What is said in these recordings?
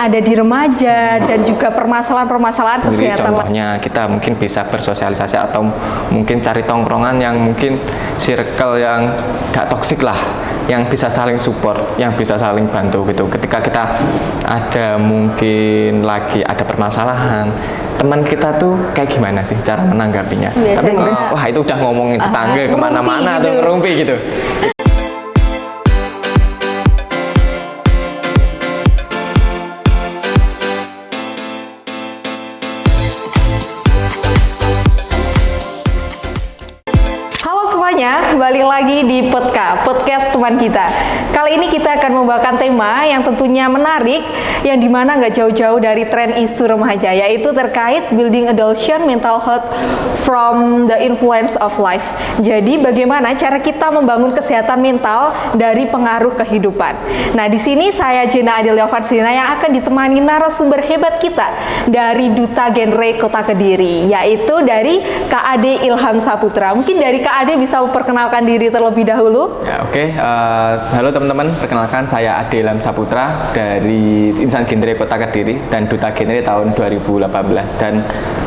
ada di remaja dan juga permasalahan-permasalahan Jadi kesehatan. contohnya kita mungkin bisa bersosialisasi atau mungkin cari tongkrongan yang mungkin circle yang gak toksik lah, yang bisa saling support, yang bisa saling bantu gitu. Ketika kita ada mungkin lagi ada permasalahan, teman kita tuh kayak gimana sih cara menanggapinya? Tapi wah itu udah ngomongin tetangga kemana-mana tuh ngerumpi gitu. Balik lagi di podcast teman kita. Kali ini kita akan membawakan tema yang tentunya menarik, yang dimana nggak jauh-jauh dari tren isu remaja, yaitu terkait building adulthood mental health from the influence of life. Jadi bagaimana cara kita membangun kesehatan mental dari pengaruh kehidupan. Nah di sini saya Jena Adelia Farsina yang akan ditemani narasumber hebat kita dari Duta Genre Kota Kediri, yaitu dari KAD Ilham Saputra. Mungkin dari KAD bisa memperkenalkan diri terlebih dahulu. Ya, oke. Halo teman-teman, perkenalkan saya Ade Ilham Saputra dari Insan Genre Kota Kediri dan Duta Genre tahun 2018. Dan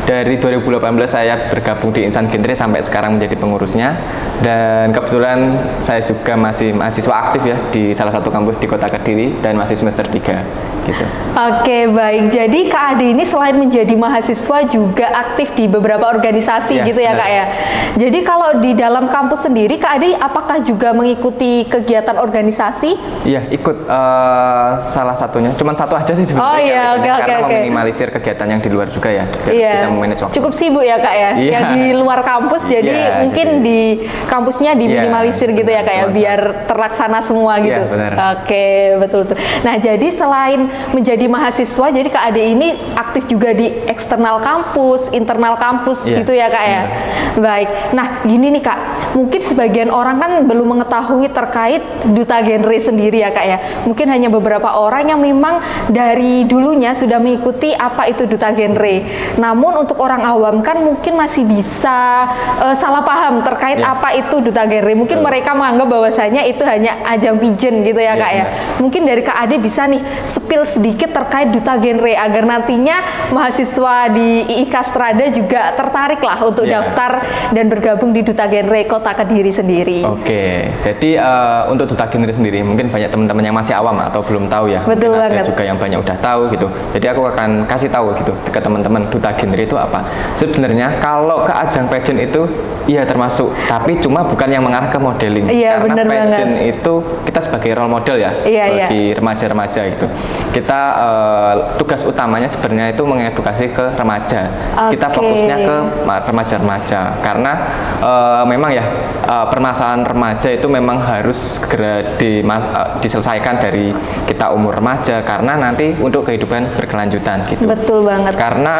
dari 2018 saya bergabung di Insan Genre sampai sekarang menjadi pengurusnya. Dan kebetulan saya juga masih mahasiswa aktif ya di salah satu kampus di Kota Kediri dan masih semester 3 gitu. Oke, baik. Jadi Kak Ade ini selain menjadi mahasiswa juga aktif di beberapa organisasi gitu ya, Kak ya. Jadi kalau di dalam kampus sendiri, Kak Ade apakah juga mengikuti kegiatan organisasi? Iya, ikut salah satunya. Cuman satu aja sih sebenarnya. Oh iya, karena meminimalisir kegiatan yang di luar juga ya. Bisa memanage waktu. Cukup sibuk ya, Kak ya. Yang di luar kampus, jadi mungkin di kampusnya diminimalisir gitu ya, Kak ya, biar terlaksana semua gitu. Oke, betul-betul. Nah, jadi selain menjadi mahasiswa, jadi Kak Ade ini aktif juga di eksternal kampus, internal kampus gitu ya, Kak ya. Baik. Nah, gini nih Kak, mungkin sebagian orang kan belum mengetahui terkait Duta Genre sendiri ya, Kak ya. Mungkin hanya beberapa orang yang memang dari dulunya sudah mengikuti apa itu Duta Genre. Namun untuk orang awam kan mungkin masih bisa salah paham terkait apa itu Duta Genre. Mungkin mereka menganggap bahwasanya itu hanya ajang pijen gitu ya, Kak ya. Mungkin dari Kak Ade bisa nih spill sedikit terkait Duta Genre agar nantinya mahasiswa di IIK Strada juga tertarik lah untuk daftar dan bergabung di Duta Genre Kota Kediri sendiri. Oke, jadi untuk Duta Genre sendiri mungkin banyak teman-teman yang masih awam atau belum tahu ya. Betul banget. Ada juga yang banyak udah tahu gitu. Jadi aku akan kasih tahu gitu ke teman-teman Duta Genre itu apa. Sebenarnya kalau ke ajang pageant itu iya termasuk, tapi cuma bukan yang mengarah ke modeling. Iya, karena pageant banget. itu kita sebagai role model ya bagi remaja-remaja gitu. Kita tugas utamanya sebenarnya itu mengedukasi ke remaja. Kita fokusnya ke remaja-remaja karena memang ya permasalahan remaja itu memang harus segera diselesaikan dari kita umur remaja karena nanti untuk kehidupan berkelanjutan gitu. Betul banget. Karena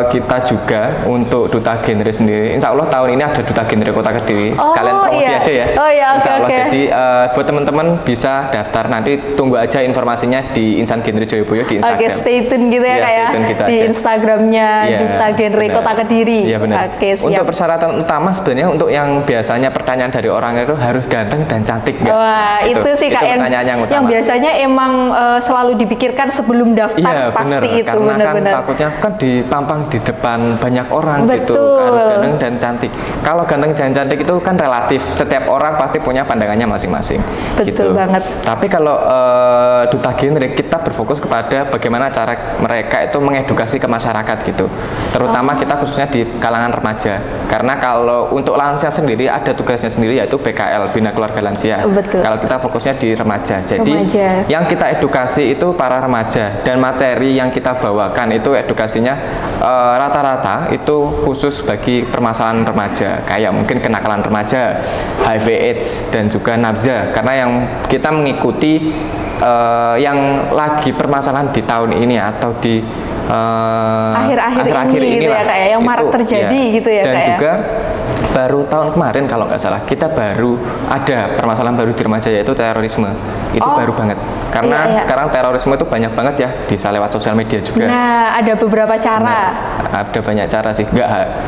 kita juga untuk Duta Genre sendiri, insya Allah tahun ini ada Duta Genre Kota Kediri. Sekalian promosi aja ya. Insya Allah. Jadi buat teman-teman bisa daftar, nanti tunggu aja informasinya di Insan Genre Joyoboyo di Instagram. Oke, stay tune gitu ya, Kak ya. Di Instagramnya Duta Genre Kota Kediri. Iya benar. Oke, siap. Untuk persyaratan utama sebenarnya untuk yang biasanya pertanyaan dari orang itu harus ganteng dan cantik nggak? Wah, itu sih Kak yang biasanya emang selalu dipikirkan sebelum daftar. Pasti itu karena benar-benar. kan takutnya kan dipampang di depan banyak orang gitu, harus ganteng dan cantik. Kalau ganteng dan cantik itu kan relatif, setiap orang pasti punya pandangannya masing-masing. Betul gitu. banget. Tapi kalau Duta Genre kita berfokus kepada bagaimana cara mereka itu mengedukasi ke masyarakat gitu. Terutama kita khususnya di kalangan remaja. Karena kalau untuk lansia sendiri ada tugasnya sendiri yaitu BKL, Bina Keluarga Lansia. Betul. Kalau kita fokusnya di remaja. Jadi yang kita edukasi itu para remaja dan materi yang kita bawakan itu edukasinya rata-rata itu khusus bagi permasalahan remaja, kayak mungkin kenakalan remaja, HIV/AIDS dan juga nafsa. Karena yang kita mengikuti yang lagi permasalahan di tahun ini atau di akhir-akhir ini gitu ya, Kak ya, yang marak terjadi gitu ya, dan Kak ya. juga baru tahun kemarin kalau nggak salah kita baru ada permasalahan baru di remaja yaitu terorisme. itu baru banget. Karena sekarang terorisme itu banyak banget ya, bisa lewat sosial media juga. Nah, ada beberapa cara. Ada banyak cara sih.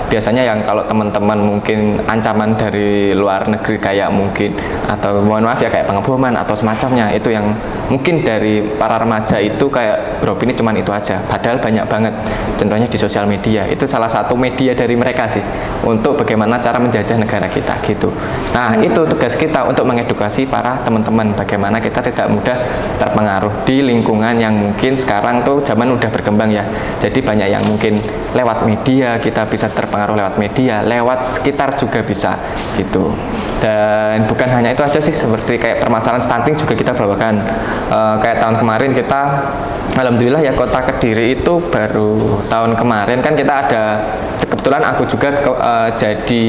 Biasanya yang kalau teman-teman mungkin ancaman dari luar negeri kayak mungkin, atau mohon maaf ya kayak pengeboman atau semacamnya, itu yang mungkin dari para remaja itu kayak beropini cuman itu aja. Padahal banyak banget. Contohnya di sosial media, itu salah satu media dari mereka sih untuk bagaimana cara menjajah negara kita gitu. Nah, itu tugas kita untuk mengedukasi para teman-teman bagaimana kita tidak mudah terpengaruh di lingkungan yang mungkin sekarang tuh zaman udah berkembang ya. Jadi banyak yang mungkin lewat media, kita bisa terpengaruh lewat media, lewat sekitar juga bisa gitu. Dan bukan hanya itu aja sih, seperti kayak permasalahan stunting juga kita bawakan. Kayak tahun kemarin kita, alhamdulillah ya, Kota Kediri itu baru tahun kemarin kan kita ada, kebetulan aku juga jadi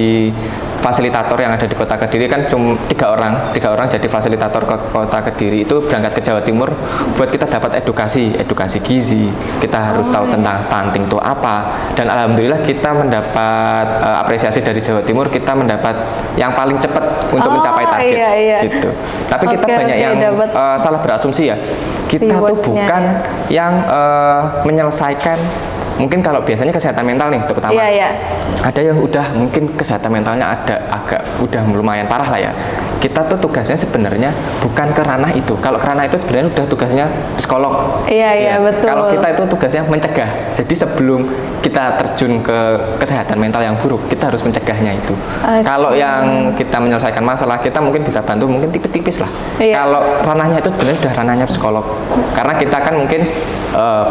fasilitator yang ada di Kota Kediri, kan cuma tiga orang jadi fasilitator ke Kota Kediri, itu berangkat ke Jawa Timur buat kita dapat edukasi gizi, kita harus tahu tentang stunting itu apa. Dan alhamdulillah kita mendapat apresiasi dari Jawa Timur, kita mendapat yang paling cepat untuk mencapai target gitu. Tapi kita banyak yang salah berasumsi ya, kita tuh bukan yang menyelesaikan. Mungkin kalau biasanya kesehatan mental nih terutama, ada yang udah mungkin kesehatan mentalnya ada agak udah lumayan parah lah ya. Kita tuh tugasnya sebenarnya bukan ke ranah itu. Kalau ke ranah itu sebenarnya udah tugasnya psikolog. Betul. Kalau kita itu tugasnya mencegah. Jadi sebelum kita terjun ke kesehatan mental yang buruk, kita harus mencegahnya itu. Kalau yang kita menyelesaikan masalah, kita mungkin bisa bantu mungkin tipis-tipis lah. Kalau ranahnya itu sebenarnya udah ranahnya psikolog. Karena kita kan mungkin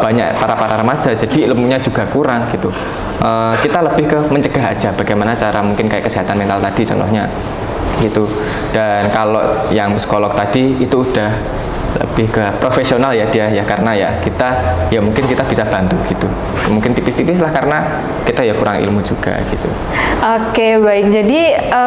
banyak para remaja, jadi ilmunya juga kurang gitu. Kita lebih ke mencegah aja, bagaimana cara mungkin kayak kesehatan mental tadi contohnya gitu. Dan kalau yang psikolog tadi itu udah lebih ke profesional ya dia ya, karena ya kita ya mungkin kita bisa bantu gitu, mungkin tipis-tipis lah karena kita ya kurang ilmu juga gitu. Oke, baik. Jadi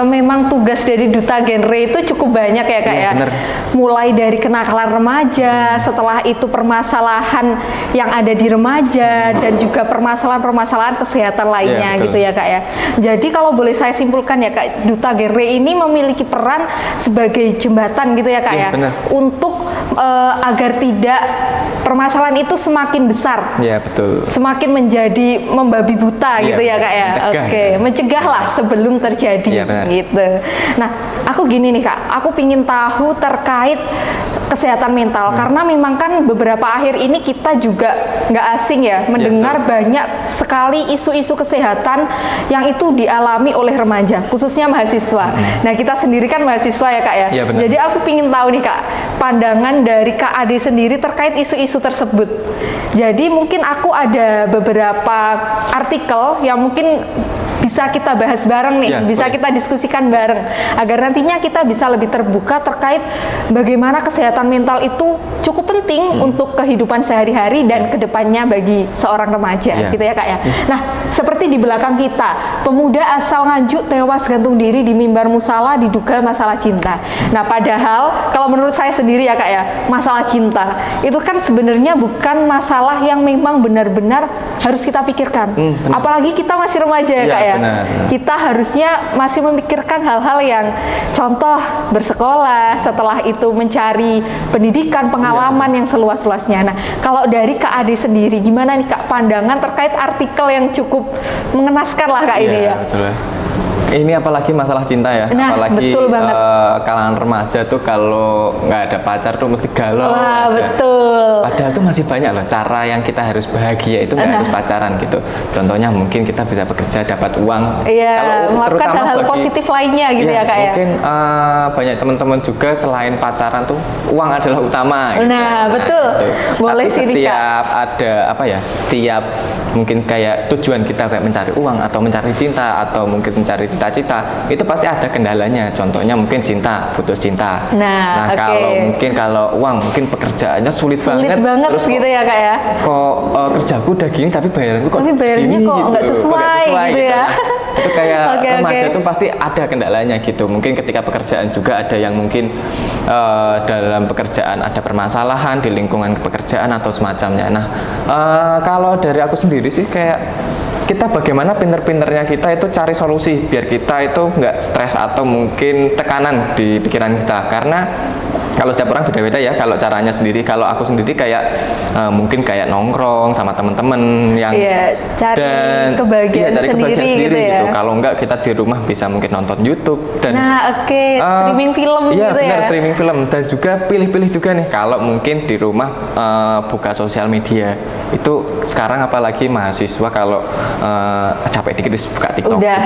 memang tugas dari Duta Genre itu cukup banyak ya Kak ya. Bener. Mulai dari kenakalan remaja, setelah itu permasalahan yang ada di remaja, dan juga permasalahan-permasalahan kesehatan lainnya gitu ya Kak ya. Jadi kalau boleh saya simpulkan ya Kak, Duta Genre ini memiliki peran sebagai jembatan gitu ya Kak ya, untuk agar tidak permasalahan itu semakin besar, semakin menjadi membabi buta gitu ya Kak ya. Mencegah lah sebelum terjadi gitu. Nah, aku gini nih Kak, aku pingin tahu terkait kesehatan mental, karena memang kan beberapa akhir ini kita juga nggak asing ya mendengar banyak sekali isu-isu kesehatan yang itu dialami oleh remaja, khususnya mahasiswa. Nah, kita sendiri kan mahasiswa ya Kak ya. Jadi aku pingin tahu nih Kak, pandangan dari Kak Ade sendiri terkait isu-isu tersebut. Jadi mungkin aku ada beberapa artikel yang mungkin bisa kita bahas bareng nih, bisa kita diskusikan bareng, agar nantinya kita bisa lebih terbuka terkait bagaimana kesehatan mental itu cukup penting untuk kehidupan sehari-hari dan kedepannya bagi seorang remaja gitu ya Kak ya. Nah, seperti di belakang kita, pemuda asal Nganjuk tewas gantung diri di mimbar musala diduga masalah cinta. Nah, padahal kalau menurut saya sendiri ya Kak ya, masalah cinta itu kan sebenarnya bukan masalah yang memang benar-benar harus kita pikirkan. Apalagi kita masih remaja ya Kak ya. Kita harusnya masih memikirkan hal-hal yang contoh bersekolah, setelah itu mencari pendidikan, pengalaman yang seluas-luasnya. Nah, kalau dari Kak Ade sendiri, gimana nih Kak pandangan terkait artikel yang cukup mengenaskan lah Kak ini ya? Betul. Ini apalagi masalah cinta ya, apalagi betul banget. Kalangan remaja tuh kalau nggak ada pacar tuh mesti galau aja. Betul. Padahal tuh masih banyak loh cara yang kita harus bahagia, itu nggak harus pacaran gitu. Contohnya mungkin kita bisa bekerja, dapat uang. Melakukan hal-hal positif lainnya gitu ya Kak ya. Mungkin banyak teman-teman juga selain pacaran tuh uang adalah utama. Gitu. Betul. Gitu. Boleh sih. Setiap ada setiap mungkin kayak tujuan kita kayak mencari uang atau mencari cinta atau mungkin mencari cita-cita, itu pasti ada kendalanya. Contohnya mungkin cinta, putus cinta. Kalau uang mungkin pekerjaannya sulit banget terus gitu ya Kak ya. Kok kerjaku udah gini tapi bayarannya kok nggak sesuai gitu ya. Itu kayak remaja itu pasti ada kendalanya gitu. Mungkin ketika pekerjaan juga ada yang mungkin dalam pekerjaan ada permasalahan di lingkungan pekerjaan atau semacamnya. Nah, kalau dari aku sendiri sih kayak kita bagaimana pinter-pinternya kita itu cari solusi biar kita itu nggak stres atau mungkin tekanan di pikiran kita, karena Kalau setiap orang beda-beda ya. Kalau caranya sendiri, kalau aku sendiri kayak mungkin kayak nongkrong sama teman-teman yang cari kebahagiaan sendiri gitu ya. Kalau enggak kita di rumah bisa mungkin nonton YouTube dan streaming film gitu benar, ya. Streaming film dan juga pilih-pilih juga nih kalau mungkin di rumah buka sosial media. Itu sekarang apalagi mahasiswa kalau capek dikit buka TikTok. Udah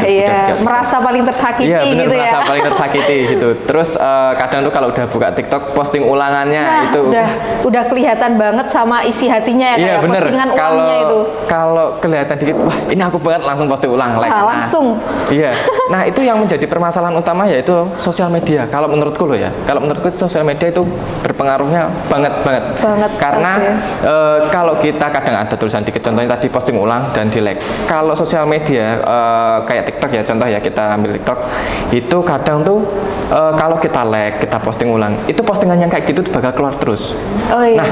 merasa paling tersakiti gitu ya. Merasa paling tersakiti gitu. Terus kadang tuh kalau udah buka TikTok posting ulangannya itu udah kelihatan banget sama isi hatinya ya, kayak postingan ulangnya itu. Kalau kelihatan dikit, wah ini aku banget, langsung posting ulang langsung. Iya. Nah, itu yang menjadi permasalahan utama yaitu sosial media. Kalau menurutku loh ya. Kalau menurutku sosial media itu berpengaruhnya banget. Karena kalau kita kadang ada tulisan dikit, contohnya tadi posting ulang dan di like. Kalau sosial media kayak TikTok ya, contoh ya kita ambil TikTok, itu kadang tuh kalau kita like, kita posting ulang, itu postingan yang kayak gitu tuh bakal keluar terus. Nah,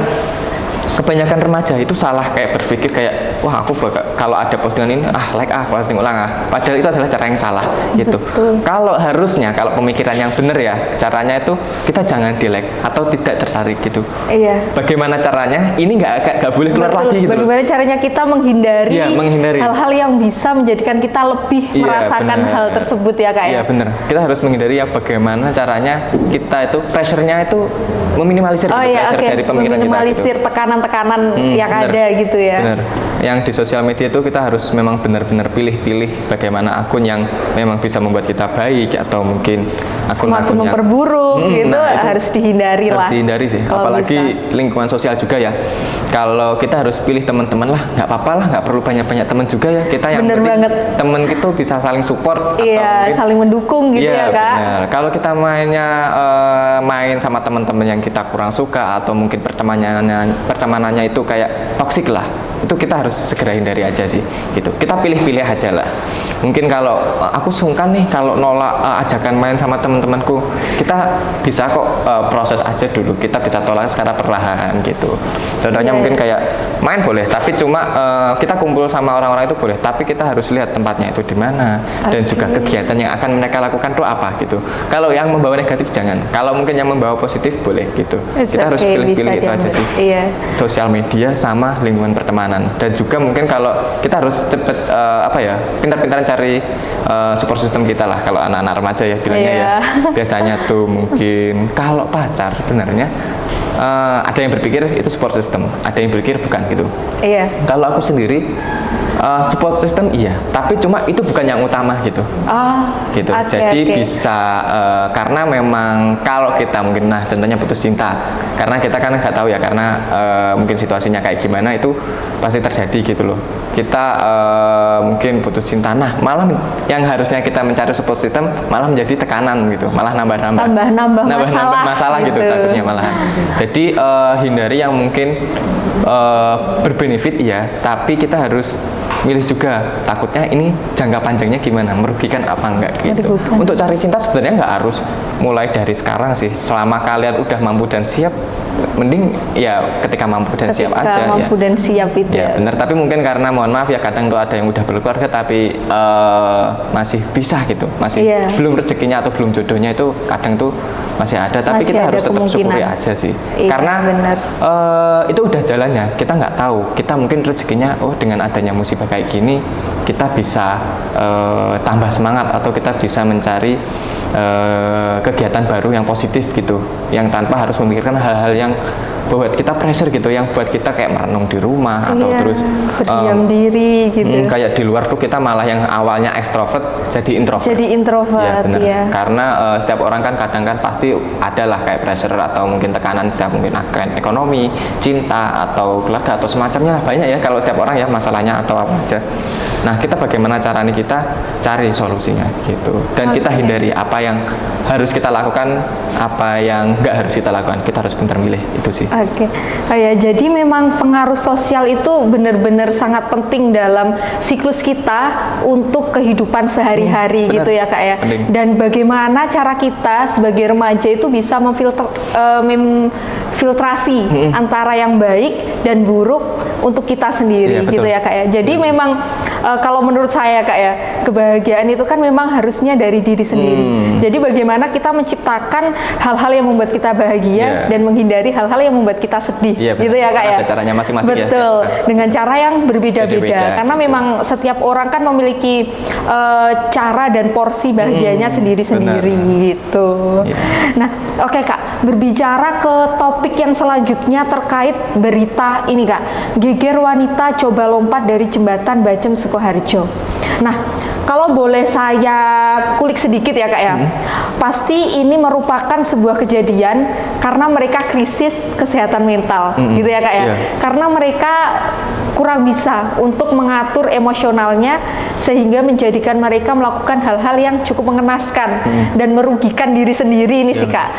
kebanyakan remaja itu salah kayak berpikir kayak wah aku kalau ada postingan ini like posting ulang padahal itu adalah cara yang salah gitu. Kalau harusnya kalau pemikiran yang benar ya caranya itu kita jangan di like atau tidak tertarik gitu. Bagaimana caranya ini nggak boleh keluar lagi gitu. Bagaimana caranya kita menghindari hal-hal yang bisa menjadikan kita lebih merasakan hal tersebut ya Kak ya. Iya benar, kita harus menghindari ya bagaimana caranya kita itu pressure-nya itu meminimalisir dari pemikiran meminimalisir kita gitu. Tekanan yang ada gitu ya. Bener. Yang di sosial media itu kita harus memang benar-benar pilih-pilih bagaimana akun yang memang bisa membuat kita baik atau mungkin semakin memperburuk gitu harus dihindari lah. Harus dihindari sih. Apalagi lingkungan sosial juga ya. Kalau kita harus pilih teman-teman lah, nggak apa-apa lah, nggak perlu banyak-banyak teman juga ya. Kita yang teman itu bisa saling support atau saling mendukung gitu ya Kak. Benar. Kalau kita main sama teman-teman yang kita kurang suka atau mungkin pertemanannya itu kayak toksik lah, itu kita harus segera hindari aja sih gitu. Kita pilih-pilih aja lah. Mungkin kalau aku sungkan nih kalau nolak ajakan main sama teman-temanku, kita bisa kok proses aja dulu, kita bisa tolak secara perlahan gitu. Contohnya mungkin kayak main boleh, tapi cuma kita kumpul sama orang-orang itu boleh, tapi kita harus lihat tempatnya itu di mana dan juga kegiatan yang akan mereka lakukan itu apa gitu. Kalau yang membawa negatif jangan, kalau mungkin yang membawa positif boleh gitu. Kita harus pilih-pilih itu aja sih. Sosial media sama lingkungan pertemanan, dan juga mungkin kalau kita harus cepet pintar-pintaran cari support system kita lah kalau anak-anak remaja ya bilangnya ya. Biasanya tuh mungkin kalau pacar sebenarnya ada yang berpikir itu support system, ada yang berpikir bukan gitu. Kalau aku sendiri support system tapi cuma itu bukan yang utama gitu. Gitu. Jadi bisa karena memang kalau kita mungkin contohnya putus cinta, karena kita kan nggak tahu ya, karena mungkin situasinya kayak gimana itu pasti terjadi gitu loh. Kita mungkin putus cinta, malah yang harusnya kita mencari support system malah menjadi tekanan gitu, malah nambah masalah gitu takutnya malahan. Jadi hindari yang mungkin berbenefit tapi kita harus milih juga, takutnya ini jangka panjangnya gimana, merugikan apa enggak gitu. Untuk cari cinta sebenarnya nggak harus mulai dari sekarang sih, selama kalian udah mampu dan siap, mending ya ketika mampu dan siap aja. Mampu dan siap itu ya benar. Tapi mungkin karena mohon maaf ya kadang tuh ada yang udah berkeluarga tapi masih bisa gitu, masih belum rezekinya atau belum jodohnya, itu kadang tuh masih ada, tapi kita harus tetap syukuri aja sih. Karena itu udah jalannya, kita nggak tahu, kita mungkin rezekinya dengan adanya musibah kayak gini kita bisa tambah semangat atau kita bisa mencari kegiatan baru yang positif gitu, yang tanpa harus memikirkan hal-hal yang buat kita pressure gitu, yang buat kita kayak merenung di rumah atau terus berdiam diri gitu. Kayak di luar tuh kita malah yang awalnya ekstrovert jadi introvert. Karena setiap orang kan kadang kan pasti adalah kayak pressure atau mungkin tekanan, setiap mungkin akan ekonomi, cinta atau keluarga atau semacamnya lah, banyak ya kalau setiap orang ya masalahnya atau apa aja. Nah, kita bagaimana caranya kita cari solusinya gitu, dan kita hindari apa yang harus kita lakukan, apa yang nggak harus kita lakukan. Kita harus pintar milih itu sih. Jadi memang pengaruh sosial itu benar-benar sangat penting dalam siklus kita untuk kehidupan sehari-hari gitu ya Kak ya. Dan bagaimana cara kita sebagai remaja itu bisa memfiltrasi antara yang baik dan buruk untuk kita sendiri, gitu ya Kak ya. Jadi memang kalau menurut saya Kak ya, kebahagiaan itu kan memang harusnya dari diri sendiri. Jadi bagaimana kita menciptakan hal-hal yang membuat kita bahagia dan menghindari hal-hal yang membuat kita sedih, gitu ya Kak ya. Ada caranya masing-masing. Betul, dengan cara yang berbeda-beda. Karena memang setiap orang kan memiliki cara dan porsi bahagianya sendiri-sendiri, gitu. Nah, oke Kak, berbicara ke topik yang selanjutnya terkait berita ini Kak, geger wanita coba lompat dari jembatan Bajem Sukoharjo. Nah, kalau boleh saya kulik sedikit ya Kak ya, pasti ini merupakan sebuah kejadian karena mereka krisis kesehatan mental, gitu ya Kak ya. Karena mereka kurang bisa untuk mengatur emosionalnya sehingga menjadikan mereka melakukan hal-hal yang cukup mengenaskan dan merugikan diri sendiri ini sih Kak.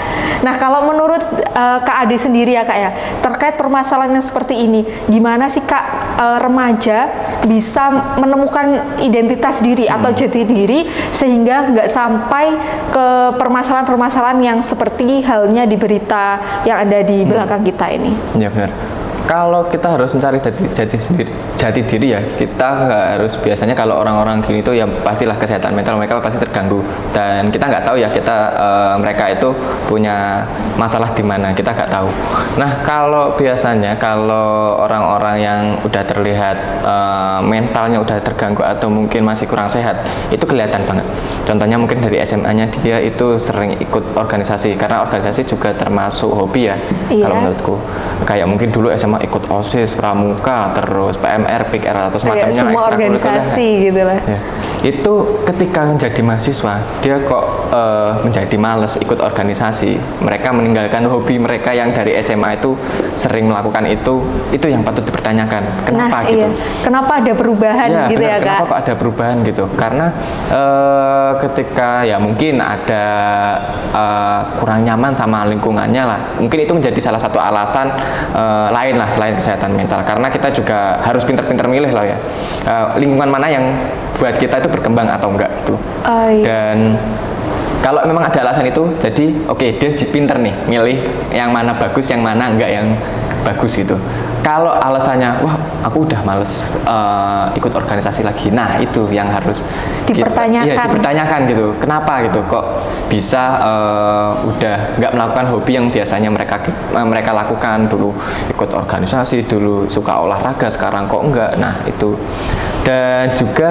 Nah, kalau menurut Kak Ade sendiri ya Kak ya, terkait permasalahan yang seperti ini, gimana sih Kak remaja bisa menemukan identitas diri atau jati diri sehingga nggak sampai ke permasalahan-permasalahan yang seperti halnya di berita yang ada di belakang kita ini? Ya benar. Kalau kita harus mencari jati diri ya, kita nggak harus, biasanya kalau orang-orang gini tuh ya pastilah kesehatan mental mereka pasti terganggu, dan kita nggak tahu ya mereka itu punya masalah di mana, kita nggak tahu. Nah, kalau biasanya kalau orang-orang yang udah terlihat mentalnya udah terganggu atau mungkin masih kurang sehat, itu kelihatan banget. Contohnya mungkin dari SMA-nya dia itu sering ikut organisasi, karena organisasi juga termasuk hobi ya. Kalau menurutku, kayak mungkin dulu SMA ikut OSIS, Pramuka, terus PMR, PIKR atau semacamnya, semua organisasi gitu lah. Ya. Itu ketika menjadi mahasiswa, dia kok menjadi males ikut organisasi. Mereka meninggalkan hobi mereka yang dari SMA itu sering melakukan itu yang patut dipertanyakan. Kenapa gitu? Kenapa ada perubahan gitu ya Kak? Kenapa kok ada perubahan gitu? Karena ketika ya mungkin ada kurang nyaman sama lingkungannya lah. Mungkin itu menjadi salah satu alasan lain lah selain kesehatan mental. Karena kita juga harus pinter-pinter milih lah ya. Lingkungan mana yang buat kita itu berkembang atau enggak itu. Dan kalau memang ada alasan itu, jadi oke, dia pinter nih milih yang mana bagus, yang mana enggak yang bagus gitu. Kalau alasannya, wah aku udah males ikut organisasi lagi, nah itu yang harus dipertanyakan gitu. Kenapa gitu, kok bisa udah nggak melakukan hobi yang biasanya mereka lakukan dulu, ikut organisasi dulu, suka olahraga, sekarang kok enggak. Nah itu. Dan juga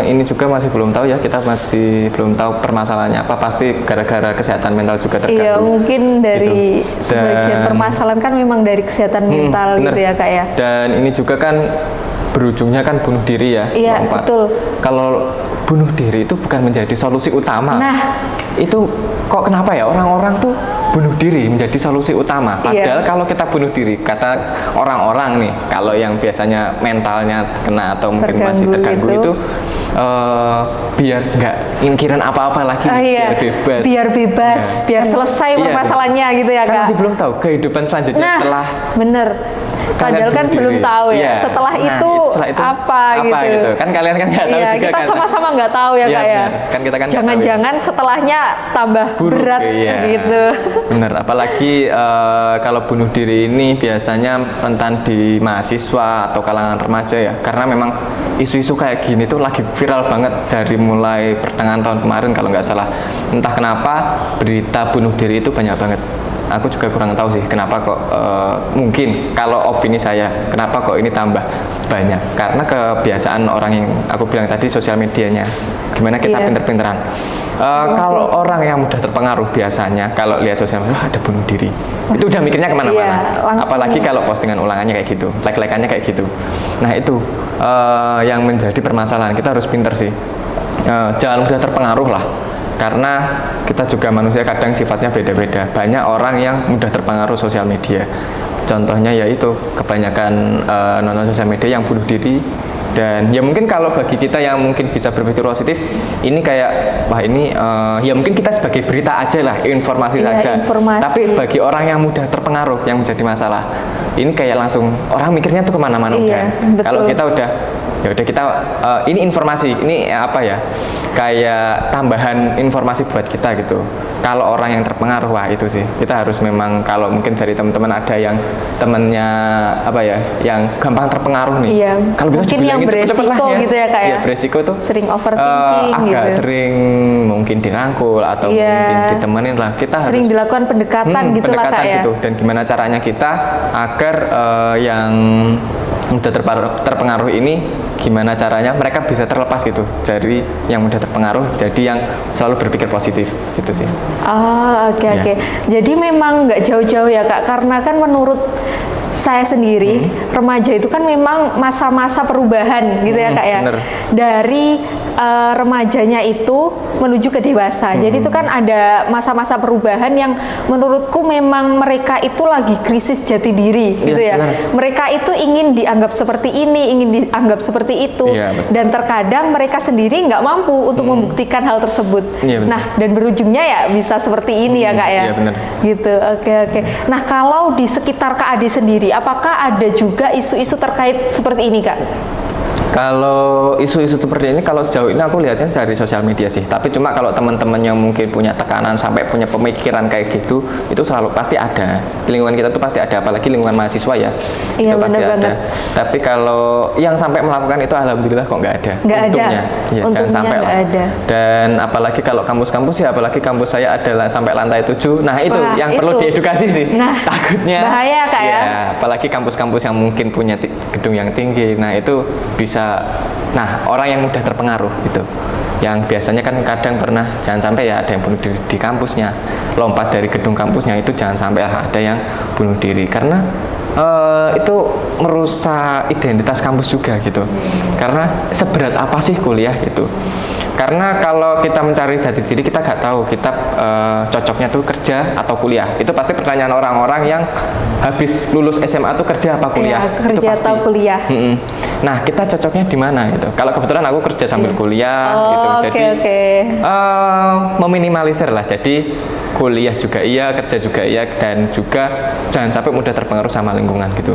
ini juga masih belum tahu ya, kita masih belum tahu permasalahannya apa, pasti gara-gara kesehatan mental juga terganggu. Iya, mungkin dari gitu. Sebagian permasalahan kan memang dari kesehatan mental gitu ya Kak ya. Dan ini juga kan berujungnya kan bunuh diri ya. Iya, betul. Kalau bunuh diri itu bukan menjadi solusi utama. Nah, itu kok kenapa ya orang-orang tuh bunuh diri menjadi solusi utama, padahal kalau kita bunuh diri, kata orang-orang nih, kalau yang biasanya mentalnya kena atau mungkin masih terganggu itu biar nggak mikirin apa-apa lagi, biar bebas, biar selesai permasalahannya gitu ya Kak. Kan masih belum tahu kehidupan selanjutnya setelah padahal kan belum tahu ya, setelah itu apa gitu. Kan kalian kan nggak tahu juga kita kan. sama-sama nggak tahu ya Kak ya. Kan kita kan jangan-jangan setelahnya tambah buruk, berat gitu. Bener, apalagi kalau bunuh diri ini biasanya rentan di mahasiswa atau kalangan remaja ya, karena memang isu-isu kayak gini tuh lagi viral banget dari mulai pertengahan tahun kemarin kalau nggak salah. Entah kenapa berita bunuh diri itu banyak banget. Aku juga kurang tahu sih kenapa kok, mungkin kalau opini saya, kenapa kok ini tambah banyak, karena kebiasaan orang yang aku bilang tadi, sosial medianya, gimana kita pinter-pinteran. Kalau orang yang mudah terpengaruh biasanya kalau lihat sosial media ada bunuh diri, itu udah mikirnya kemana-mana. Apalagi kalau postingan ulangannya kayak gitu, like-like-annya kayak gitu. Nah itu yang menjadi permasalahan. Kita harus pinter sih, jangan mudah terpengaruh lah. Karena kita juga manusia kadang sifatnya beda-beda. Banyak orang yang mudah terpengaruh sosial media. Contohnya yaitu kebanyakan nonton sosial media yang bunuh diri. Dan ya mungkin kalau bagi kita yang mungkin bisa berpikir positif, ini kayak wah ini ya mungkin kita sebagai berita aja lah, informasi saja. Tapi bagi orang yang mudah terpengaruh yang menjadi masalah, ini kayak langsung orang mikirnya tuh kemana-mana. Kalau kita udah Ya udah kita ini informasi, ini apa ya, kayak tambahan informasi buat kita gitu. Kalau orang yang terpengaruh, wah itu sih kita harus memang, kalau mungkin dari teman-teman ada yang temennya apa ya, yang gampang terpengaruh nih. Iya. Kalau bisa mungkin yang beresiko gitu ya kayak. Iya, beresiko tuh. Sering overthinking agak gitu. sering mungkin dirangkul atau mungkin ditemenin lah. Kita sering harus dilakukan pendekatan gitu lah kak ya. gitu. Dan gimana caranya kita agar yang mudah terpengaruh ini, gimana caranya mereka bisa terlepas gitu dari yang mudah terpengaruh, jadi yang selalu berpikir positif gitu sih. Oh oke. Jadi memang nggak jauh-jauh ya kak, karena kan menurut saya sendiri remaja itu kan memang masa-masa perubahan gitu ya kak ya. Bener. Dari remajanya itu menuju ke dewasa. Jadi itu kan ada masa-masa perubahan yang menurutku memang mereka itu lagi krisis jati diri gitu ya. Bener. Mereka itu ingin dianggap seperti ini, ingin dianggap seperti itu, dan terkadang mereka sendiri nggak mampu untuk membuktikan hal tersebut. Nah, dan berujungnya ya bisa seperti ini ya kak ya. Gitu. Oke. Nah, kalau di sekitar Kak Ade sendiri, apakah ada juga isu-isu terkait seperti ini kak? Kalau isu-isu seperti ini, kalau sejauh ini aku lihatnya dari sosial media sih. Tapi cuma kalau teman-teman yang mungkin punya tekanan sampai punya pemikiran kayak gitu, itu selalu pasti ada. Di lingkungan kita tuh pasti ada, apalagi lingkungan mahasiswa ya. Iya, itu pasti ada. Banget. Tapi kalau yang sampai melakukan itu, alhamdulillah kok nggak ada. Untungnya. Ya, jangan sampai lah. Ada. Dan apalagi kalau kampus-kampus ya, apalagi kampus saya adalah sampai lantai 7. Nah itu yang perlu diedukasi sih. Nah, takutnya bahaya kak ya. Apalagi kampus-kampus yang mungkin punya gedung yang tinggi. Nah itu bisa. Nah, orang yang mudah terpengaruh gitu, yang biasanya kan kadang pernah, jangan sampai ya ada yang bunuh diri di kampusnya, lompat dari gedung kampusnya, itu jangan sampai ada yang bunuh diri, karena itu merusak identitas kampus juga gitu. Karena seberat apa sih kuliah gitu? Karena kalau kita mencari jati diri, kita nggak tahu kita cocoknya tuh kerja atau kuliah. Itu pasti pertanyaan orang-orang yang habis lulus SMA tuh kerja apa kuliah? Kerja itu pasti. Atau kuliah. Nah, kita cocoknya di mana gitu? Kalau kebetulan aku kerja sambil kuliah gitu, jadi meminimalisir lah. Jadi kuliah juga iya, kerja juga iya, dan juga jangan sampai mudah terpengaruh sama lingkungan gitu.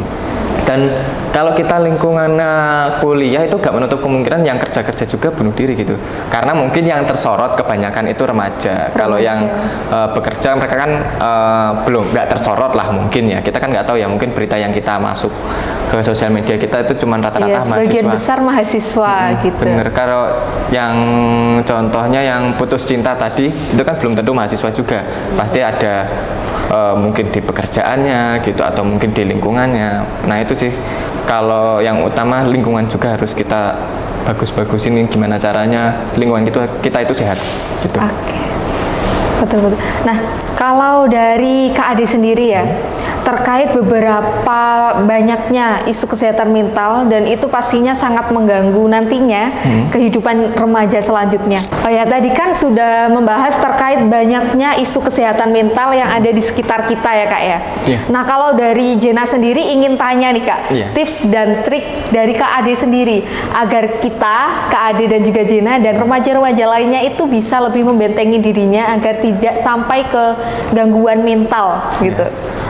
Dan kalau kita lingkungannya kuliah, itu gak menutup kemungkinan yang kerja-kerja juga bunuh diri gitu. Karena mungkin yang tersorot kebanyakan itu remaja. Kalau yang bekerja, mereka kan belum, gak tersorot lah mungkin ya. Kita kan gak tahu ya, mungkin berita yang kita masuk ke sosial media kita itu cuma rata-rata mahasiswa. Sebagian besar mahasiswa gitu. Bener, kalau yang contohnya yang putus cinta tadi, itu kan belum tentu mahasiswa juga. Pasti ada mungkin di pekerjaannya gitu, atau mungkin di lingkungannya. Nah itu sih, kalau yang utama lingkungan juga harus kita bagus-bagusin, gimana caranya lingkungan kita itu sehat gitu. Betul. Nah, kalau dari Kak Ade sendiri ya, terkait beberapa banyaknya isu kesehatan mental, dan itu pastinya sangat mengganggu nantinya kehidupan remaja selanjutnya. Oh ya, tadi kan sudah membahas terkait banyaknya isu kesehatan mental yang ada di sekitar kita ya Kak ya. Nah, kalau dari Jena sendiri ingin tanya nih Kak, tips dan trik dari Kak Ade sendiri agar kita, Kak Ade dan juga Jena dan remaja-remaja lainnya itu bisa lebih membentengi dirinya agar tidak sampai ke gangguan mental gitu.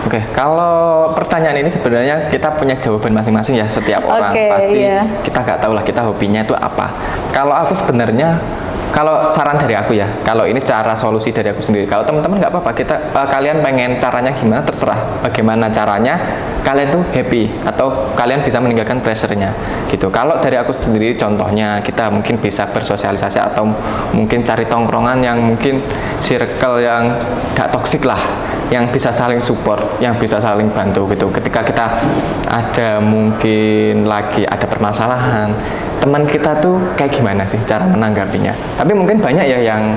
Oke, kalau pertanyaan ini sebenarnya kita punya jawaban masing-masing ya, setiap orang pasti kita nggak tahu lah kita hobinya itu apa. Kalau aku sebenarnya, kalau saran dari aku ya, kalau ini cara solusi dari aku sendiri. Kalau teman-teman nggak apa-apa, kalian pengen caranya gimana, terserah. Bagaimana caranya kalian tuh happy atau kalian bisa meninggalkan pressure-nya gitu. Kalau dari aku sendiri, contohnya kita mungkin bisa bersosialisasi atau mungkin cari tongkrongan yang mungkin circle yang gak toksik lah, yang bisa saling support, yang bisa saling bantu gitu. Ketika kita ada mungkin lagi ada permasalahan, teman kita tuh kayak gimana sih cara menanggapinya. Tapi mungkin banyak ya yang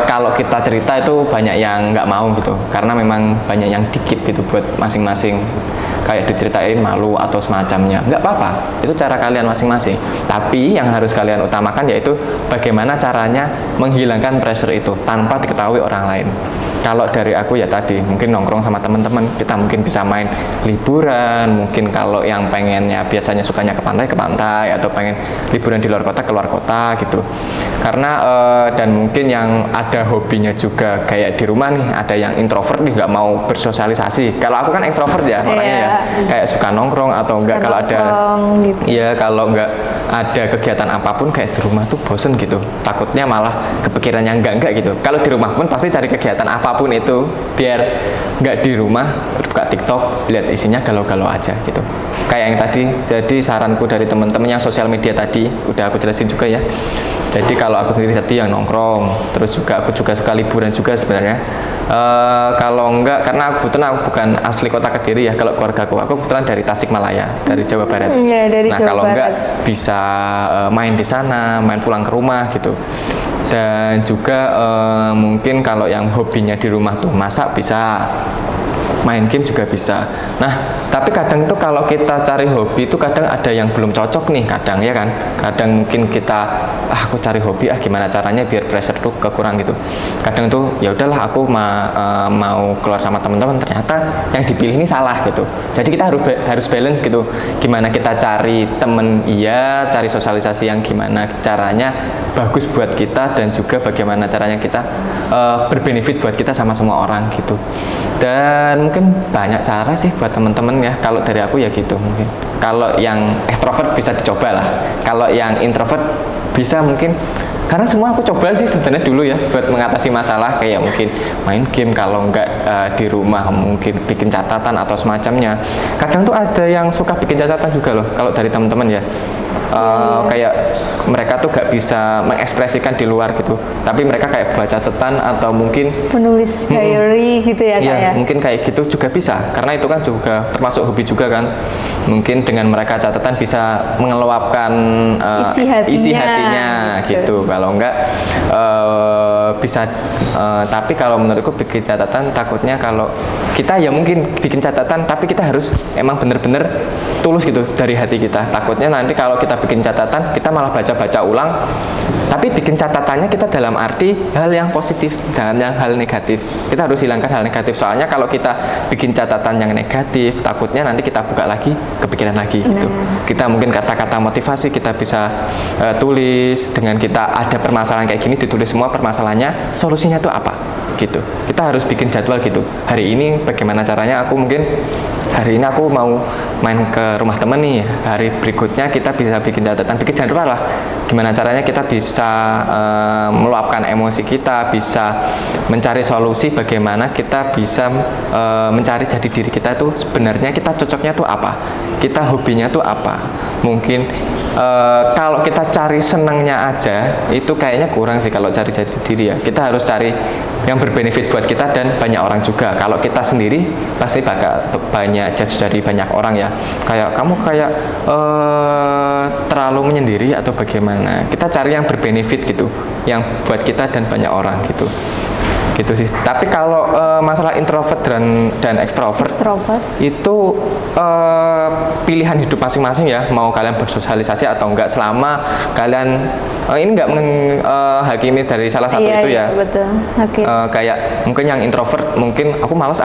kalau kita cerita itu banyak yang nggak mau gitu, karena memang banyak yang dikit gitu buat masing-masing, kayak diceritain malu atau semacamnya. Nggak apa-apa, itu cara kalian masing-masing. Tapi yang harus kalian utamakan yaitu bagaimana caranya menghilangkan pressure itu tanpa diketahui orang lain Kalau dari aku ya tadi mungkin nongkrong sama teman-teman, kita mungkin bisa main liburan, mungkin kalau yang pengennya biasanya sukanya ke pantai atau pengen liburan di luar kota ke luar kota gitu. Karena dan mungkin yang ada hobinya juga kayak di rumah nih, ada yang introvert nih nggak mau bersosialisasi. Kalau aku kan extrovert ya orangnya ya, kayak suka nongkrong atau enggak kalau ada gitu. Ya kalau enggak ada kegiatan apapun kayak di rumah tuh bosen gitu, takutnya malah kepikiran yang enggak gitu. Kalau di rumah pun pasti cari kegiatan apapun itu biar nggak di rumah buka TikTok lihat isinya galau-galau aja gitu. Kayak yang tadi, jadi saranku dari teman-teman yang sosial media tadi udah aku jelasin juga ya. Jadi kalau aku sendiri tadi yang nongkrong, terus juga aku juga suka liburan juga sebenarnya. Kalau enggak, karena aku kebetulan aku bukan asli kota Kediri ya, kalau keluarga aku kebetulan dari Tasikmalaya, dari Jawa Barat. Ya, dari nah Jawa kalau Barat. enggak bisa main di sana, main pulang ke rumah gitu. Dan juga mungkin kalau yang hobinya di rumah tuh masak bisa, main game juga bisa. Nah, tapi kadang tuh kalau kita cari hobi itu kadang ada yang belum cocok nih kadang ya kan. Kadang mungkin kita aku cari hobi gimana caranya biar pressure tuh kekurang gitu. Kadang tuh ya udahlah aku mau keluar sama teman-teman, ternyata yang dipilih ini salah gitu. Jadi kita harus balance gitu. Gimana kita cari temen cari sosialisasi yang gimana caranya bagus buat kita dan juga bagaimana caranya kita berbenefit buat kita sama semua orang gitu. Dan mungkin banyak cara sih buat teman-teman ya. Kalau dari aku ya gitu mungkin. Kalau yang extrovert bisa dicoba lah. Kalau yang introvert bisa mungkin, karena semua aku coba sih sebenarnya dulu ya buat mengatasi masalah, kayak mungkin main game, kalau enggak di rumah mungkin bikin catatan atau semacamnya. Kadang tuh ada yang suka bikin catatan juga loh kalau dari teman-teman ya. Kayak mereka tuh gak bisa mengekspresikan di luar gitu, tapi mereka kayak buat catatan atau mungkin menulis diary gitu ya iya, kayak. Mungkin kayak gitu juga bisa, karena itu kan juga termasuk hobi juga kan. Mungkin dengan mereka catatan bisa mengeluapkan isi hatinya gitu. Kalau enggak bisa tapi kalau menurutku bikin catatan takutnya kalau kita ya mungkin bikin catatan tapi kita harus emang bener-bener tulus gitu dari hati kita. Takutnya nanti kalau kita bikin catatan kita malah baca-baca ulang, tapi bikin catatannya kita dalam arti hal yang positif, jangan yang hal negatif. Kita harus hilangkan hal negatif, soalnya kalau kita bikin catatan yang negatif takutnya nanti kita buka lagi kepikiran lagi gitu. Kita mungkin kata-kata motivasi kita bisa tulis, dengan kita ada permasalahan kayak gini ditulis semua permasalahannya, solusinya tuh apa gitu. Kita harus bikin jadwal gitu. Hari ini bagaimana caranya aku mungkin hari ini aku mau main ke rumah temen nih, hari berikutnya kita bisa bikin catatan, bikin jadwal lah gimana caranya kita bisa meluapkan emosi kita, bisa mencari solusi bagaimana kita bisa mencari jati diri kita tuh sebenarnya kita cocoknya tuh apa, kita hobinya tuh apa. Mungkin kalau kita cari senangnya aja itu kayaknya kurang sih. Kalau cari jati diri ya kita harus cari yang berbenefit buat kita dan banyak orang juga. Kalau kita sendiri pasti bakal banyak judge dari banyak orang ya, kayak kamu kayak terlalu menyendiri atau bagaimana. Kita cari yang berbenefit gitu, yang buat kita dan banyak orang gitu sih. Tapi kalau masalah introvert dan extrovert itu pilihan hidup masing-masing ya, mau kalian bersosialisasi atau enggak, selama kalian ini enggak menghakimi dari salah satu itu ya. Betul. Okay. Kayak mungkin yang introvert mungkin aku malas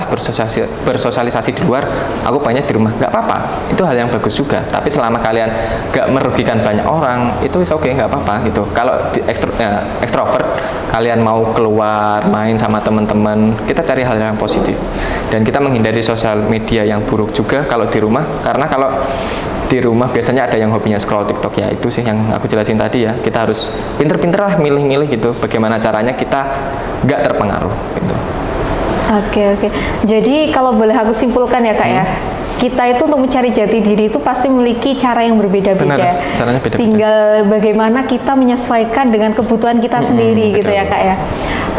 bersosialisasi di luar, aku banyak di rumah, nggak apa-apa, itu hal yang bagus juga. Tapi selama kalian nggak merugikan banyak orang itu oke, nggak apa-apa gitu. Kalau extrovert kalian mau keluar main sama teman-teman, kita cari hal yang positif dan kita menghindari sosial media yang buruk juga kalau di rumah. Karena kalau di rumah biasanya ada yang hobinya scroll TikTok, ya itu sih yang aku jelasin tadi ya. Kita harus pinter-pinter lah milih-milih gitu, bagaimana caranya kita nggak terpengaruh gitu. Oke. Jadi kalau boleh aku simpulkan ya Kak ya, kita itu untuk mencari jati diri itu pasti memiliki cara yang berbeda-beda. Caranya beda-beda. Tinggal bagaimana kita menyesuaikan dengan kebutuhan kita sendiri gitu ya Kak ya.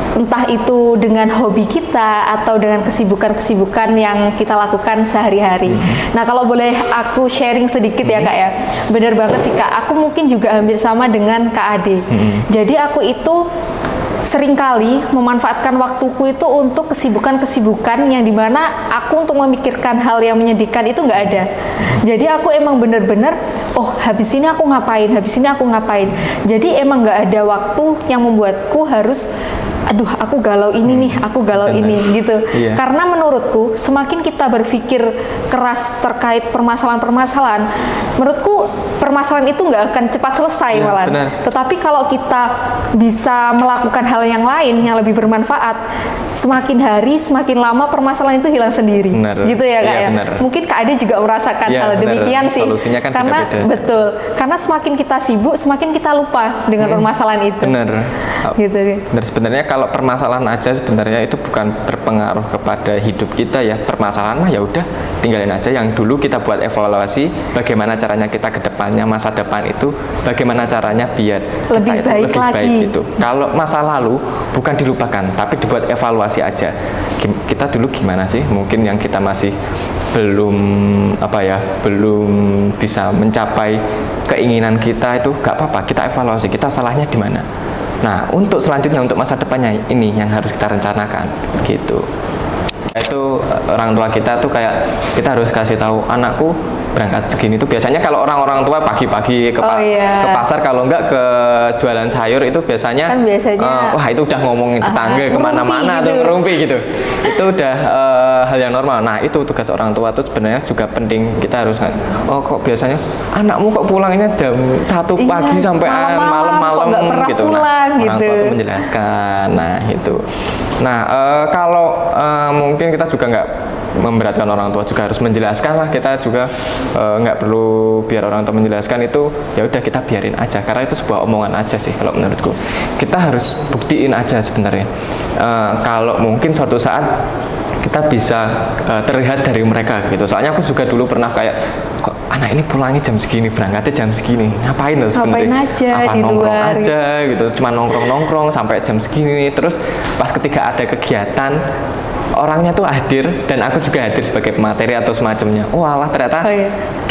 Entah itu dengan hobi kita atau dengan kesibukan-kesibukan yang kita lakukan sehari-hari. Nah kalau boleh aku sharing sedikit ya Kak ya, benar banget sih Kak, aku mungkin juga hampir sama dengan Kak Ade. Jadi aku itu seringkali memanfaatkan waktuku itu untuk kesibukan-kesibukan yang dimana aku untuk memikirkan hal yang menyedihkan itu nggak ada. Jadi aku emang bener-bener habis ini aku ngapain, Jadi emang nggak ada waktu yang membuatku harus aduh aku galau ini nih, aku galau ini gitu. Karena menurutku semakin kita berpikir keras terkait permasalahan-permasalahan, menurutku permasalahan itu nggak akan cepat selesai malah. Tetapi kalau kita bisa melakukan hal yang lain yang lebih bermanfaat, semakin hari semakin lama permasalahan itu hilang sendiri. Gitu ya Kak ya. Mungkin Kak Ade juga merasakan hal demikian sih. Solusinya kan karena beda-beda. Betul. Karena semakin kita sibuk, semakin kita lupa dengan permasalahan itu. Gitu. Benar, sebenarnya kalau permasalahan aja sebenarnya itu bukan berpengaruh kepada hidup kita ya. Permasalahan mah ya udah tinggalin aja. Yang dulu kita buat evaluasi bagaimana caranya kita ke depannya, masa depan itu bagaimana caranya biar lebih kita baik lagi gitu. Kalau masa lalu bukan dilupakan tapi dibuat evaluasi aja. Kita dulu gimana sih? Mungkin yang kita masih belum bisa mencapai keinginan kita itu gak apa-apa, kita evaluasi kita salahnya di mana. Nah, untuk selanjutnya untuk masa depannya ini yang harus kita rencanakan gitu. Itu orang tua kita tuh kayak kita harus kasih tahu anakku berangkat segini tuh biasanya kalau orang-orang tua pagi-pagi ke pasar, kalau enggak ke jualan sayur itu biasanya, kan wah itu udah ngomongin tetangga kemana-mana tuh ngerumpi gitu. Itu udah hal yang normal. Nah itu tugas orang tua tuh sebenarnya juga penting. Kita harus kok biasanya anakmu kok pulangnya jam 1 pagi sampai malam-malam gitu. Nah orang tua tuh menjelaskan. Nah itu. Nah kalau mungkin kita juga nggak memberatkan orang tua, juga harus menjelaskan lah. Kita juga nggak perlu biar orang tua menjelaskan, itu ya udah kita biarin aja karena itu sebuah omongan aja sih kalau menurutku. Kita harus buktiin aja sebenarnya. Kalau mungkin suatu saat kita bisa terlihat dari mereka gitu. Soalnya aku juga dulu pernah kayak kok anak ini pulangnya jam segini, berangkatnya jam segini, ngapain aja apa di nongkrong luar aja gitu, cuma nongkrong sampai jam segini. Terus pas ketika ada kegiatan orangnya tuh hadir dan aku juga hadir sebagai pemateri atau semacamnya. Oh alah ternyata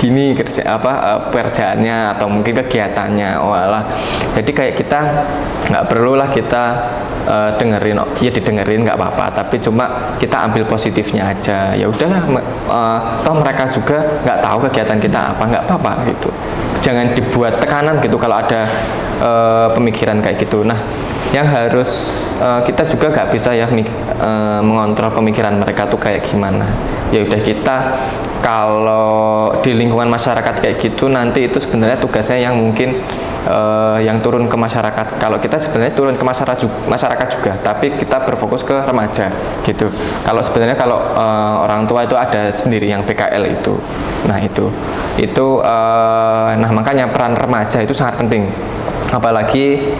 gini pekerjaannya atau mungkin kegiatannya. Oh alah. Jadi kayak kita nggak perlulah kita dengerin, ya didengerin nggak apa-apa, tapi cuma kita ambil positifnya aja. Ya udahlah, toh mereka juga nggak tahu kegiatan kita apa, nggak apa-apa gitu. Jangan dibuat tekanan gitu kalau ada pemikiran kayak gitu. Nah yang harus kita juga nggak bisa ya mengontrol pemikiran mereka tuh kayak gimana. Ya udah, kita kalau di lingkungan masyarakat kayak gitu nanti itu sebenarnya tugasnya yang mungkin yang turun ke masyarakat. Kalau kita sebenarnya turun ke masyarakat juga, tapi kita berfokus ke remaja gitu. Kalau sebenarnya kalau orang tua itu ada sendiri yang PKL itu. Nah itu nah makanya peran remaja itu sangat penting. Apalagi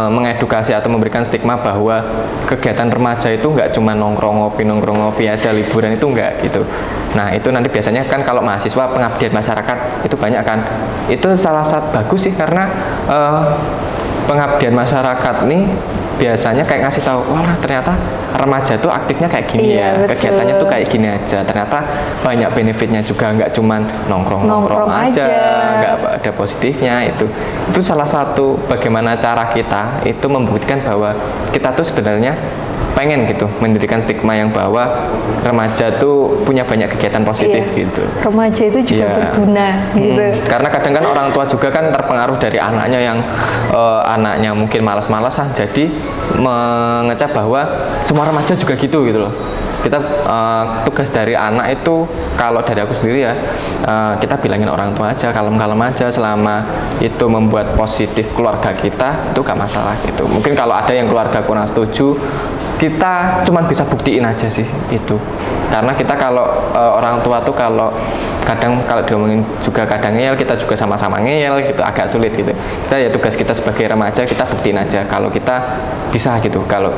mengedukasi atau memberikan stigma bahwa kegiatan remaja itu nggak cuma nongkrong ngopi aja, liburan itu nggak gitu. Nah itu nanti biasanya kan kalau mahasiswa pengabdian masyarakat itu banyak kan. Itu salah satu bagus sih karena pengabdian masyarakat nih biasanya kayak ngasih tahu, wah ternyata remaja tuh aktifnya kayak gini kegiatannya tuh kayak gini aja. Ternyata banyak benefitnya juga, nggak cuman nongkrong aja, nggak ada positifnya. Itu salah satu bagaimana cara kita itu membuktikan bahwa kita tuh sebenarnya pengen gitu mendirikan stigma yang bahwa remaja tuh punya banyak kegiatan positif gitu. Remaja itu juga berguna gitu. Karena kadang kan orang tua juga kan terpengaruh dari anaknya yang anaknya mungkin malas-malasan, jadi mengecap bahwa semua remaja juga gitu loh. Kita tugas dari anak itu, kalau dari aku sendiri ya, kita bilangin orang tua aja, kalem-kalem aja, selama itu membuat positif keluarga kita itu gak masalah gitu. Mungkin kalau ada yang keluarga kurang setuju, kita cuma bisa buktiin aja sih itu. Karena kita kalau orang tua tuh kalau diomongin juga kadang ngeyel, kita juga sama-sama ngeyel gitu, agak sulit gitu. Kita ya tugas kita sebagai remaja, kita buktiin aja kalau kita bisa gitu. Kalau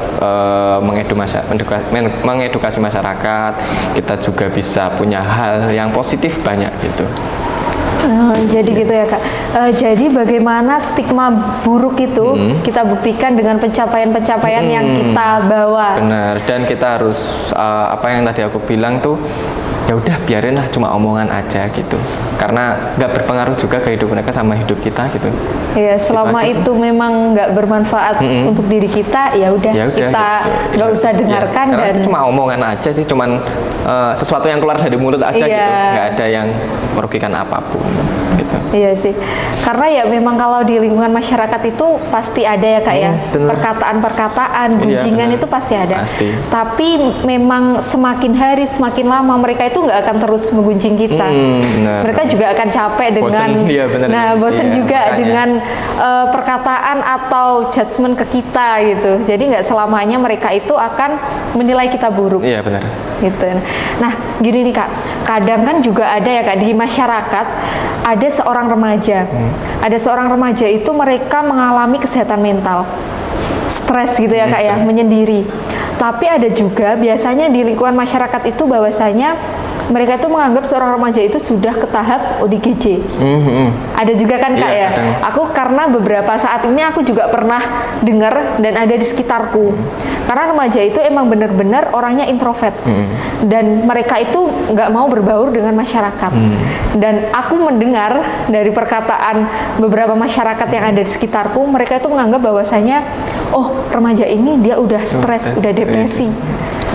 mengedukasi masyarakat, kita juga bisa punya hal yang positif banyak gitu. Jadi gitu ya Kak. Jadi bagaimana stigma buruk itu kita buktikan dengan pencapaian-pencapaian yang kita bawa. Benar. Dan kita harus apa yang tadi aku bilang tuh, ya udah biarin lah, cuma omongan aja gitu, karena nggak berpengaruh juga ke hidup mereka sama hidup kita gitu. Iya, selama itu memang nggak bermanfaat untuk diri kita, ya udah kita nggak usah dengarkan. Ya, dan cuma omongan aja sih, cuman sesuatu yang keluar dari mulut aja gitu, nggak ada yang merugikan apapun gitu. Iya sih, karena ya memang kalau di lingkungan masyarakat itu pasti ada ya Kak ya, perkataan-perkataan, gunjingan itu pasti ada. Pasti. Tapi memang semakin hari semakin lama mereka itu nggak akan terus menggunjing kita. Mereka juga akan capek dengan, bosen juga dengan perkataan atau judgement ke kita gitu. Jadi nggak selamanya mereka itu akan menilai kita buruk. Iya benar. Gitu. Nah, gini nih Kak, kadang kan juga ada ya Kak di masyarakat ada seorang remaja. Ada seorang remaja itu mereka mengalami kesehatan mental, stres gitu ya Kak ya, menyendiri. Tapi ada juga biasanya di lingkungan masyarakat itu bahwasanya mereka itu menganggap seorang remaja itu sudah ke tahap ODGJ. Ada juga kan Kak ya? Aku karena beberapa saat ini aku juga pernah dengar dan ada di sekitarku. Karena remaja itu emang benar-benar orangnya introvert. Dan mereka itu nggak mau berbaur dengan masyarakat. Dan aku mendengar dari perkataan beberapa masyarakat yang ada di sekitarku, mereka itu menganggap bahwasanya, oh remaja ini dia udah stres, udah depresi.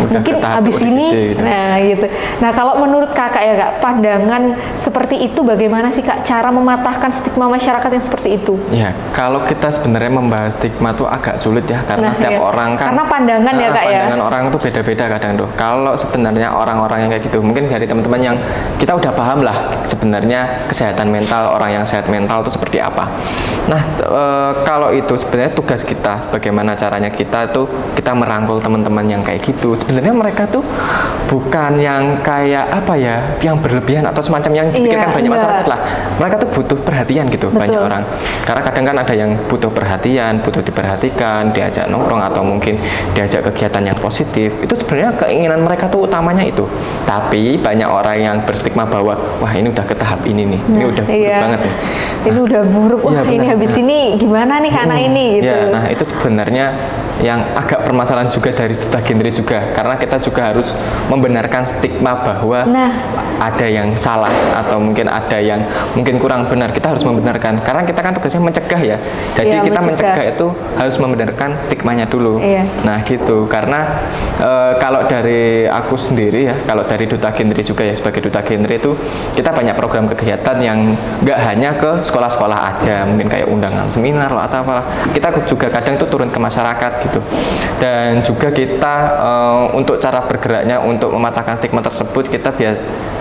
Mungkin abis ini, gitu. Nah gitu. Nah kalau menurut kakak ya Kak, pandangan seperti itu bagaimana sih Kak cara mematahkan stigma masyarakat yang seperti itu? Ya kalau kita sebenarnya membahas stigma tuh agak sulit ya, karena setiap orang kan. Karena pandangan ya Kak pandangan orang tuh beda-beda kadang tuh. Kalau sebenarnya orang-orang yang kayak gitu, mungkin dari teman-teman yang kita udah paham lah sebenarnya kesehatan mental, orang yang sehat mental itu seperti apa. Nah kalau itu sebenarnya tugas kita, bagaimana caranya kita tuh kita merangkul teman-teman yang kayak gitu. Sebenarnya mereka tuh bukan yang kayak apa ya, yang berlebihan atau semacam yang dipikirkan banyak masyarakat lah. Mereka tuh butuh perhatian gitu. Banyak orang. Karena kadang kan ada yang butuh perhatian, butuh diperhatikan, diajak nongkrong atau mungkin diajak kegiatan yang positif. Itu sebenarnya keinginan mereka tuh utamanya itu. Tapi banyak orang yang berstigma bahwa wah ini udah ke tahap ini nih, ini udah buruk banget nih. Ini udah buruk, wah ini habis ini gimana nih anak ini gitu. Ya, nah itu sebenarnya yang agak permasalahan juga dari Duta Genre juga, karena kita juga harus membenarkan stigma bahwa ada yang salah atau mungkin ada yang mungkin kurang benar. Kita harus membenarkan, karena kita kan tugasnya mencegah ya, jadi kita mencegah itu harus membenarkan stigmanya dulu. Nah gitu, karena kalau dari aku sendiri ya, kalau dari Duta Genre juga ya, sebagai Duta Genre itu kita banyak program kegiatan yang nggak hanya ke sekolah-sekolah aja, mungkin kayak undangan seminar atau apalah, kita juga kadang tuh turun ke masyarakat gitu. Dan juga kita untuk cara bergeraknya untuk mematahkan stigma tersebut, kita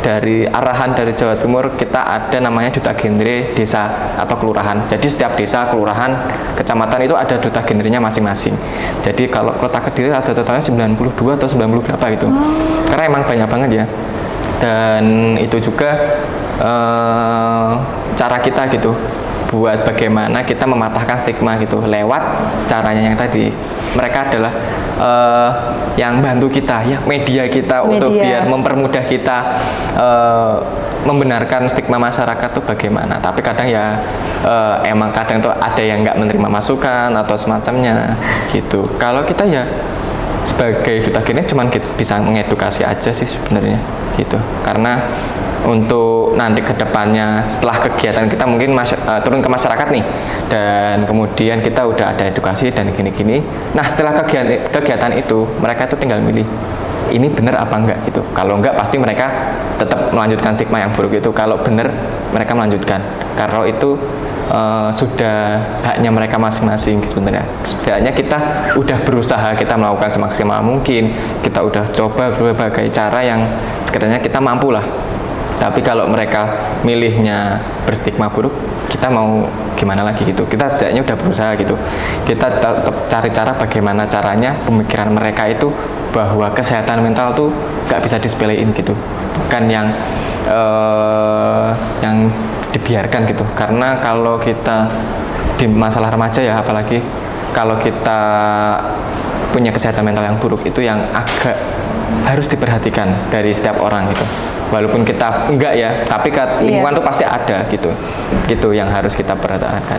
dari arahan dari Jawa Timur, kita ada namanya Duta Genre desa atau kelurahan. Jadi setiap desa, kelurahan, kecamatan itu ada Duta Genre-nya masing-masing. Jadi kalau Kota Kediri ada totalnya 92 atau 90 berapa gitu. Karena emang banyak banget ya. Dan itu juga cara kita gitu buat bagaimana kita mematahkan stigma gitu lewat caranya yang tadi. Mereka adalah yang bantu kita ya, media kita untuk biar mempermudah kita membenarkan stigma masyarakat tuh bagaimana. Tapi kadang ya emang kadang tuh ada yang nggak menerima masukan atau semacamnya gitu. Kalau kita ya sebagai Duta Genre cuman kita bisa mengedukasi aja sih sebenarnya gitu. Karena untuk nanti ke depannya setelah kegiatan kita mungkin turun ke masyarakat nih, dan kemudian kita udah ada edukasi dan gini-gini. Nah setelah kegiatan itu mereka tuh tinggal milih ini benar apa enggak gitu. Kalau enggak pasti mereka tetap melanjutkan stigma yang buruk itu. Kalau benar mereka melanjutkan. Kalau itu sudah haknya mereka masing-masing sebenarnya. Setidaknya kita udah berusaha, kita melakukan semaksimal mungkin, kita udah coba berbagai cara yang sekiranya kita mampu lah. Tapi kalau mereka milihnya berstigma buruk, kita mau gimana lagi gitu. Kita setidaknya udah berusaha gitu. Kita tetap cari cara bagaimana caranya pemikiran mereka itu bahwa kesehatan mental tuh gak bisa disepelein gitu. Bukan yang dibiarkan gitu. Karena kalau kita di masalah remaja ya, apalagi kalau kita punya kesehatan mental yang buruk, itu yang agak harus diperhatikan dari setiap orang gitu. Walaupun kita enggak ya, tapi lingkungan tuh pasti ada gitu. Gitu yang harus kita perhatikan.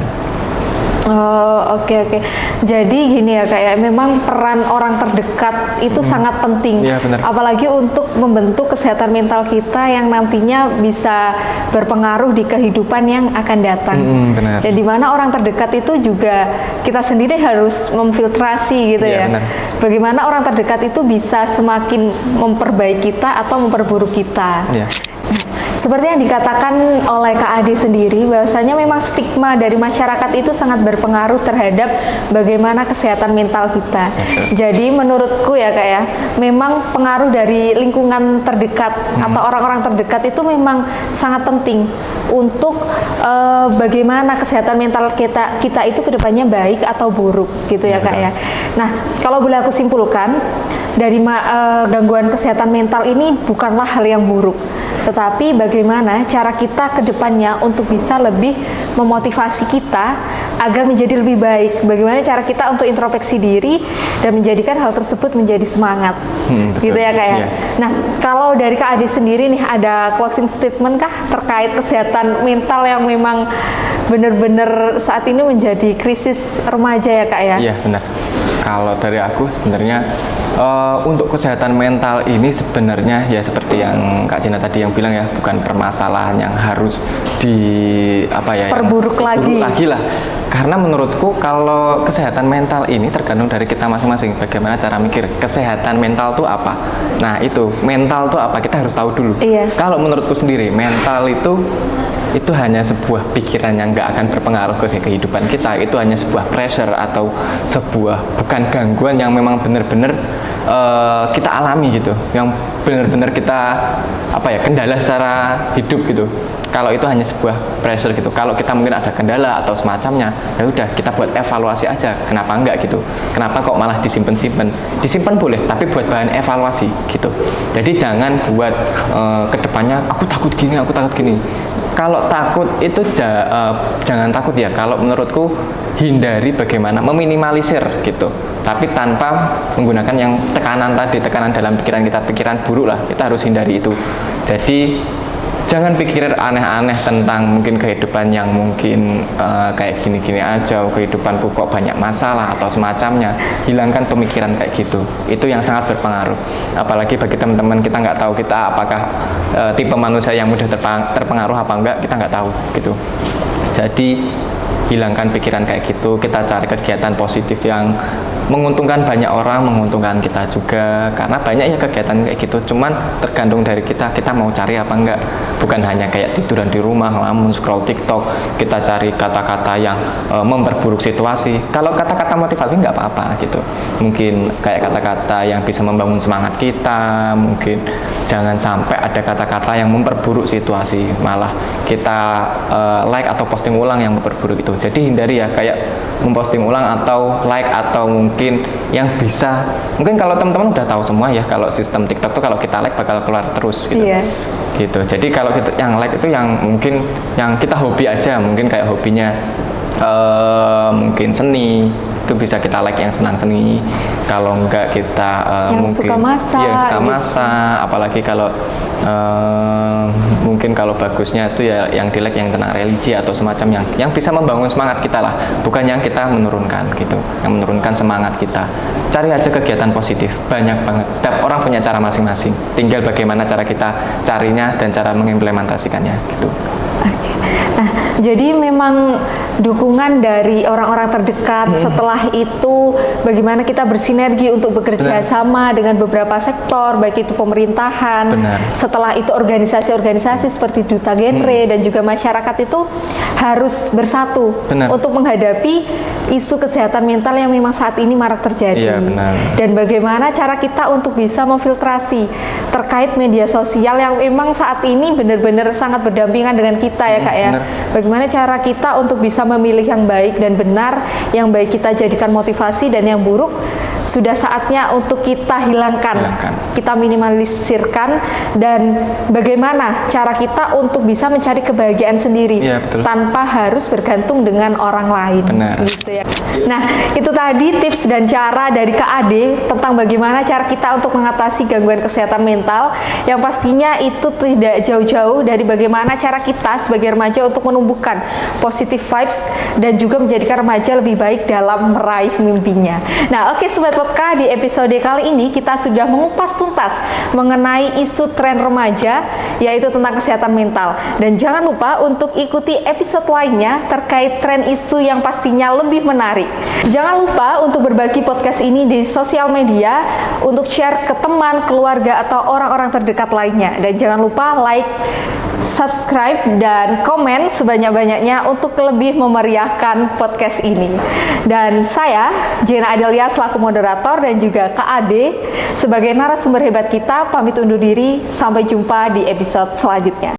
Oh, oke. Jadi gini ya kayak memang peran orang terdekat itu sangat penting. Ya, benar. Apalagi untuk membentuk kesehatan mental kita yang nantinya bisa berpengaruh di kehidupan yang akan datang. Benar. Dan di mana orang terdekat itu juga kita sendiri harus memfiltrasi gitu ya. Benar. Bagaimana orang terdekat itu bisa semakin memperbaiki kita atau memperburuk kita. Ya. Seperti yang dikatakan oleh Kak Ade sendiri, bahwasanya memang stigma dari masyarakat itu sangat berpengaruh terhadap bagaimana kesehatan mental kita. Jadi menurutku ya Kak ya, memang pengaruh dari lingkungan terdekat atau orang-orang terdekat itu memang sangat penting untuk bagaimana kesehatan mental kita itu kedepannya baik atau buruk gitu ya Kak ya. Nah, kalau boleh aku simpulkan, dari gangguan kesehatan mental ini bukanlah hal yang buruk, tetapi bagaimana cara kita ke depannya untuk bisa lebih memotivasi kita agar menjadi lebih baik. Bagaimana cara kita untuk introspeksi diri dan menjadikan hal tersebut menjadi semangat. Gitu ya Kak ya. Yeah. Nah, kalau dari Kak Ade sendiri nih ada closing statement kah terkait kesehatan mental yang memang benar-benar saat ini menjadi krisis remaja ya Kak ya? Iya, benar. Kalau dari aku sebenarnya untuk kesehatan mental ini sebenarnya ya seperti yang Kak Jena tadi yang bilang ya, bukan permasalahan yang harus perburuk lagi lah. Karena menurutku kalau kesehatan mental ini tergantung dari kita masing-masing. Bagaimana cara mikir kesehatan mental itu apa? Nah itu mental itu apa, kita harus tahu dulu. Iya. Kalau menurutku sendiri mental itu hanya sebuah pikiran yang nggak akan berpengaruh ke kehidupan kita. Itu hanya sebuah pressure atau bukan gangguan yang memang benar-benar kita alami gitu, yang benar-benar kita kendala secara hidup gitu. Kalau itu hanya sebuah pressure gitu, kalau kita mungkin ada kendala atau semacamnya, ya udah kita buat evaluasi aja, kenapa enggak gitu, kenapa kok malah disimpan boleh, tapi buat bahan evaluasi gitu. Jadi jangan buat kedepannya aku takut gini. Kalau takut itu jangan takut ya. Kalau menurutku hindari bagaimana meminimalisir gitu, tapi tanpa menggunakan yang tekanan dalam pikiran buruk lah. Kita harus hindari itu. Jadi jangan pikir aneh-aneh tentang mungkin kehidupan yang mungkin kayak gini-gini aja, kehidupanku kok banyak masalah atau semacamnya. Hilangkan pemikiran kayak gitu. Itu yang sangat berpengaruh. Apalagi bagi teman-teman, kita nggak tahu kita apakah tipe manusia yang mudah terpengaruh apa enggak, kita nggak tahu gitu. Jadi hilangkan pikiran kayak gitu. Kita cari kegiatan positif yang menguntungkan banyak orang, menguntungkan kita juga, karena banyak ya kegiatan kayak gitu. Cuman tergantung dari kita mau cari apa enggak. Bukan hanya kayak tiduran di rumah, ngelamun, scroll TikTok. Kita cari kata-kata yang memperburuk situasi. Kalau kata-kata motivasi nggak apa-apa gitu. Mungkin kayak kata-kata yang bisa membangun semangat kita. Mungkin jangan sampai ada kata-kata yang memperburuk situasi, malah kita like atau posting ulang yang memperburuk itu. Jadi hindari ya kayak memposting ulang atau like atau mungkin yang bisa, mungkin kalau teman-teman udah tahu semua ya, kalau sistem TikTok tuh kalau kita like bakal keluar terus gitu. Iya. Gitu. Jadi kalau kita yang like itu yang mungkin yang kita hobi aja, mungkin kayak hobinya mungkin seni, itu bisa kita like yang senang seni. Kalau enggak kita yang mungkin suka masak, suka masak, apalagi kalau mungkin kalau bagusnya itu ya yang di like yang tentang religi atau semacam yang bisa membangun semangat kita lah, bukan yang kita menurunkan gitu, yang menurunkan semangat kita. Cari aja kegiatan positif, banyak banget. Setiap orang punya cara masing-masing, tinggal bagaimana cara kita carinya dan cara mengimplementasikannya gitu. Nah, jadi memang dukungan dari orang-orang terdekat, setelah itu bagaimana kita bersinergi untuk bekerja sama dengan beberapa sektor, baik itu pemerintahan, setelah itu organisasi-organisasi seperti Duta Genre dan juga masyarakat itu harus bersatu untuk menghadapi isu kesehatan mental yang memang saat ini marak terjadi. Dan bagaimana cara kita untuk bisa memfiltrasi terkait media sosial yang memang saat ini benar-benar sangat berdampingan dengan kita ya Kak ya. Bagaimana cara kita untuk bisa memilih yang baik dan benar, yang baik kita jadikan motivasi dan yang buruk sudah saatnya untuk kita hilangkan. Kita minimalisirkan, dan bagaimana cara kita untuk bisa mencari kebahagiaan sendiri tanpa harus bergantung dengan orang lain. Gitu ya. Nah, itu tadi tips dan cara dari Kak Ade tentang bagaimana cara kita untuk mengatasi gangguan kesehatan mental, yang pastinya itu tidak jauh-jauh dari bagaimana cara kita sebagai remaja untuk menumbuhkan positive vibes dan juga menjadikan remaja lebih baik dalam meraih mimpinya. Nah, oke Sobat Podcast, di episode kali ini kita sudah mengupas tuntas mengenai isu tren remaja, yaitu tentang kesehatan mental. Dan jangan lupa untuk ikuti episode lainnya terkait tren isu yang pastinya lebih menarik. Jangan lupa untuk berbagi podcast ini di sosial media, untuk share ke teman, keluarga, atau orang-orang terdekat lainnya. Dan jangan lupa like, subscribe, dan komen sebanyak-banyaknya untuk lebih memeriahkan podcast ini. Dan saya, Jena Adelia selaku moderator, dan juga Kak Ade sebagai narasumber hebat kita, pamit undur diri. Sampai jumpa di episode selanjutnya.